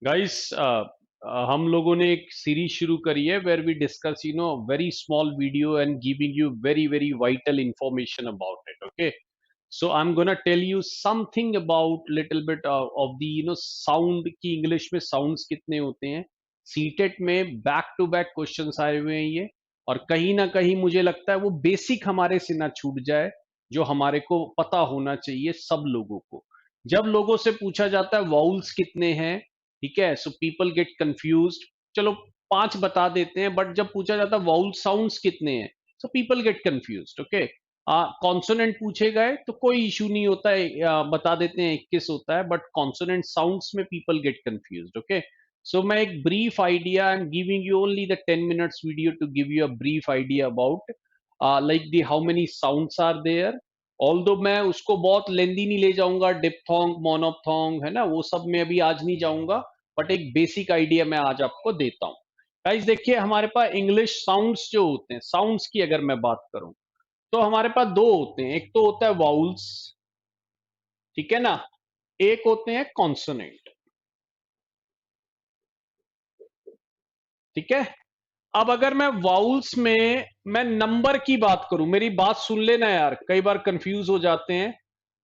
Guys हम लोगों ने एक सीरीज शुरू करी है where we discuss very small video and giving you very very vital information about it. Okay, so I'm gonna tell you something about little bit of the sound की English में sounds कितने होते हैं. CTET में back to back questions आए हुए हैं ये, और कहीं ना कहीं मुझे लगता है वो बेसिक हमारे से ना छूट जाए जो हमारे को पता होना चाहिए सब लोगों को. जब लोगों से पूछा जाता है वाउल्स कितने हैं, ठीक है, सो पीपल गेट कंफ्यूज्ड. चलो पांच बता देते हैं, बट जब पूछा जाता है वाउल साउंड्स कितने हैं, so people get confused. Okay, consonant पूछे गए तो कोई इशू नहीं होता है, बता देते हैं 21 होता है, बट कॉन्सोनेंट साउंड्स में people get confused. Okay, so मैं एक brief idea, I am giving you only the 10 minutes video to give you a brief idea about like the how many sounds are there. Although मैं उसको बहुत लेंदी नहीं ले जाऊंगा, diphthong मोनोप्थोंग है ना, वो सब में अभी आज नहीं जाऊंगा, बट एक बेसिक आइडिया मैं आज आपको देता हूं. गाइस देखिए, हमारे पास इंग्लिश साउंड्स जो होते हैं, साउंड्स की अगर मैं बात करूं तो हमारे पास दो होते हैं. एक तो होता है वाउल्स, ठीक है ना, एक होते हैं कॉन्सोनेंट. ठीक है, अब अगर मैं वाउल्स में मैं नंबर की बात करूं, मेरी बात सुन लेना यार, कई बार कंफ्यूज हो जाते हैं.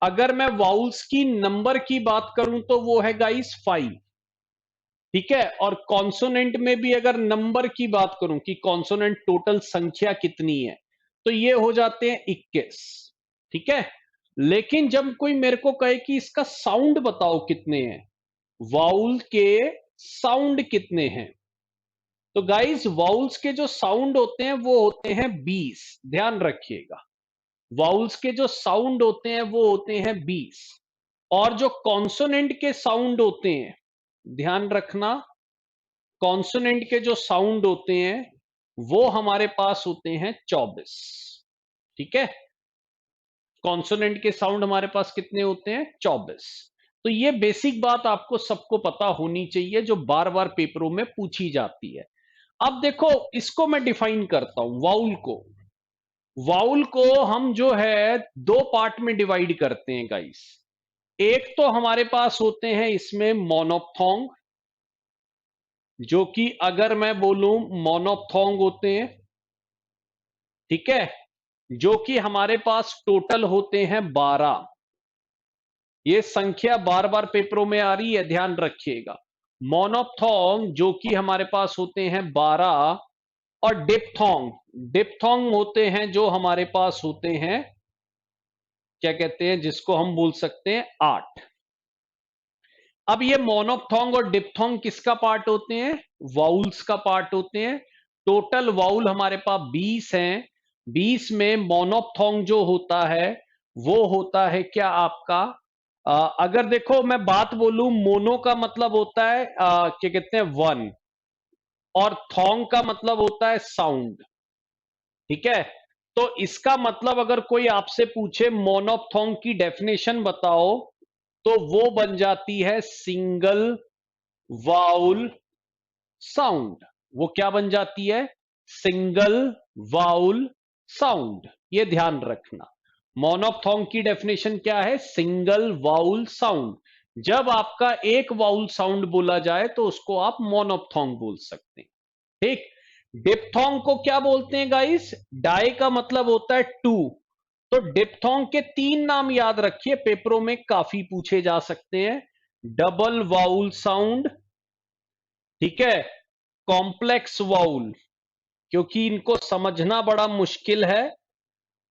अगर मैं वाउल्स की नंबर की बात करूं तो वो है गाइस 5. ठीक है, और कॉन्सोनेंट में भी अगर नंबर की बात करूं कि कॉन्सोनेंट टोटल संख्या कितनी है, तो ये हो जाते हैं 21. ठीक है, लेकिन जब कोई मेरे को कहे कि इसका साउंड बताओ कितने हैं, वाउल के साउंड कितने हैं, तो गाइस वाउल्स के जो साउंड होते हैं वो होते हैं 20. ध्यान रखिएगा, वाउल्स के जो साउंड होते हैं वो होते हैं 20, और जो कॉन्सोनेंट के साउंड होते हैं, ध्यान रखना, कॉन्सोनेंट के जो साउंड होते हैं वो हमारे पास होते हैं 24. ठीक है, कॉन्सोनेंट के साउंड हमारे पास कितने होते हैं? 24. तो ये बेसिक बात आपको सबको पता होनी चाहिए जो बार बार पेपरों में पूछी जाती है. अब देखो, इसको मैं डिफाइन करता हूं. वाउल को, वाउल को हम जो है दो पार्ट में डिवाइड करते हैं गाइस. एक तो हमारे पास होते हैं इसमें मोनोप्थोंग, जो कि अगर मैं बोलूं मोनोप्थोंग होते हैं, ठीक है, जो कि हमारे पास टोटल होते हैं 12. ये संख्या बार बार पेपरों में आ रही है, ध्यान रखिएगा. मोनोप्थोंग जो कि हमारे पास होते हैं 12, और डिप्थोंग, डिप्थोंग होते हैं जो हमारे पास होते हैं, क्या कहते हैं, जिसको हम बोल सकते हैं 8. अब ये मोनोप्थोंग और डिप्थोंग किसका पार्ट होते हैं? वाउल्स का पार्ट होते हैं. टोटल वाउल हमारे पास 20 हैं. 20 में मोनोप्थोंग जो होता है वो होता है क्या आपका, अगर देखो मैं बात बोलूं, मोनो का मतलब होता है क्या कहते हैं 1, और थोंग का मतलब होता है साउंड. ठीक है, तो इसका मतलब अगर कोई आपसे पूछे मोनोप्थोंग की डेफिनेशन बताओ, तो वो बन जाती है सिंगल वाउल साउंड. वो क्या बन जाती है? Single vowel sound. ये ध्यान रखना, मोनोप्थोंग की डेफिनेशन क्या है? Single vowel sound. जब आपका एक वाउल साउंड बोला जाए तो उसको आप मोनोप्थोंग बोल सकते हैं. ठीक, डिप्थोंग को क्या बोलते हैं गाइस? डाई का मतलब होता है 2. तो डिप्थोंग के 3 नाम याद रखिए, पेपरों में काफी पूछे जा सकते हैं. डबल वाउल साउंड, ठीक है, कॉम्प्लेक्स वाउल, क्योंकि इनको समझना बड़ा मुश्किल है,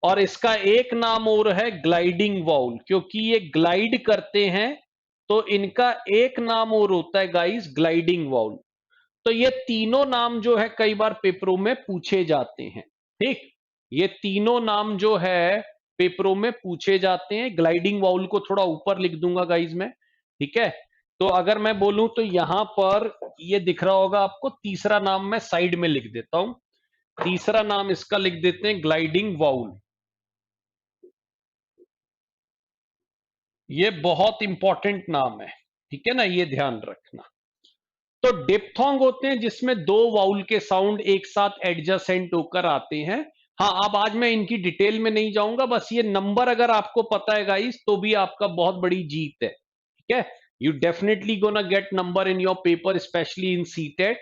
और इसका एक नाम और है ग्लाइडिंग वाउल, क्योंकि ये ग्लाइड करते हैं, तो इनका एक नाम और होता है गाइस ग्लाइडिंग वाउल. तो ये तीनों नाम जो है कई बार पेपरों में पूछे जाते हैं. ठीक, ये तीनों नाम जो है पेपरों में पूछे जाते हैं. ग्लाइडिंग वाउल को थोड़ा ऊपर लिख दूंगा गाइस मैं. ठीक है, तो अगर मैं बोलूं तो यहां पर ये दिख रहा होगा आपको, तीसरा नाम मैं साइड में लिख देता हूं. तीसरा नाम इसका लिख देते हैं ग्लाइडिंग वाउल. ये बहुत इंपॉर्टेंट नाम है, ठीक है ना, ये ध्यान रखना. तो डिप्थोंग होते हैं जिसमें दो वाउल के साउंड एक साथ एडजेसेंट होकर आते हैं. हाँ, अब आज मैं इनकी डिटेल में नहीं जाऊंगा, बस ये नंबर अगर आपको पता है गाइस तो भी आपका बहुत बड़ी जीत है. ठीक है, you definitely gonna get number in your paper, specially in CTET.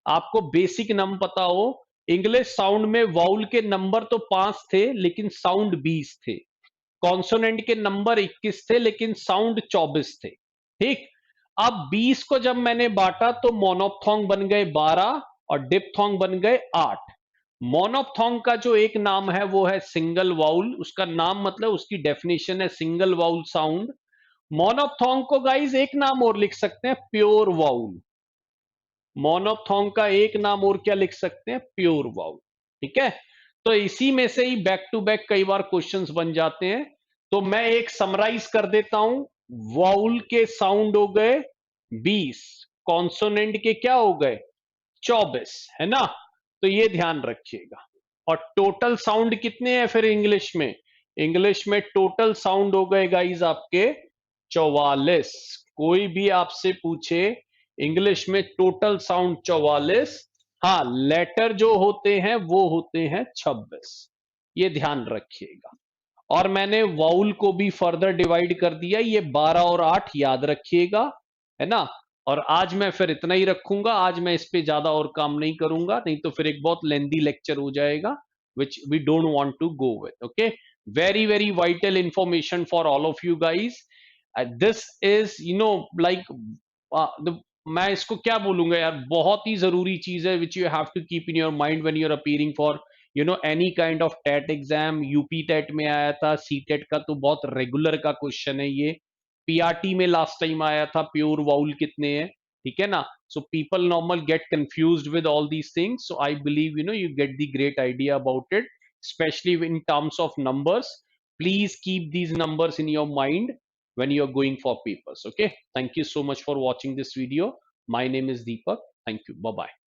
आपको बेसिक नंबर पता हो। इंग्लिश साउंड में वाउल के नंबर तो 5 थे लेकिन साउंड 20 थे। कॉन्सोनेंट के नंबर 21 थे लेकिन साउंड 24 थे। ठीक। अब 20 को जब मैंने बांटा तो मोनोप्थोंग बन गए 12 और डिप्थोंग बन गए 8। मोनोप्थोंग का जो एक नाम है वो है सिंगल वाउल, उसका नाम मतलब उसकी डेफिनेशन है सिंगल वाउल साउंड। मोनोप्थोंग को गाइज एक नाम और लिख सकते हैं, प्योर वाउल। मोनोप्थोंग का एक नाम और क्या लिख सकते हैं, प्योर वाउल। ठीक है। तो इसी में से ही बैक टू बैक कई बार क्वेश्चंस बन जाते हैं। तो मैं एक समराइज कर देता हूं। वाउल के साउंड हो गए 20, कॉन्सोनेंट के क्या हो गए 24, है ना। तो ये ध्यान रखिएगा। और टोटल साउंड कितने हैं फिर इंग्लिश में? इंग्लिश में टोटल साउंड हो गए गाइज आपके 44। कोई भी आपसे पूछे इंग्लिश में टोटल साउंड 44, हाँ लेटर जो होते हैं वो होते हैं 26। ये ध्यान रखिएगा। और मैंने वाउल को भी फर्दर डिवाइड कर दिया, ये 12 और 8 याद रखिएगा, है ना। और आज मैं फिर इतना ही रखूंगा, आज मैं इस पे ज्यादा और काम नहीं करूंगा, नहीं तो फिर एक बहुत लेंदी लेक्चर हो जाएगा, which we don't want to go with. Okay, very very vital information for all of you guys. This is like मैं इसको क्या बोलूंगा यार, बहुत ही जरूरी चीज है which you have to keep in your mind when you are appearing for any kind of TET exam. UP TET में आया था, सी टेट का तो बहुत रेगुलर का क्वेश्चन है ये। पीआरटी में लास्ट टाइम आया था प्योर वाउल कितने हैं, ठीक है ना। So people normal gate confused with all these things, so I believe you get the great idea about it, especially in terms of numbers. Please keep these numbers in your mind when you are going for papers. Okay, thank you so much for watching this video. My name is Deepak. Thank you. Bye bye.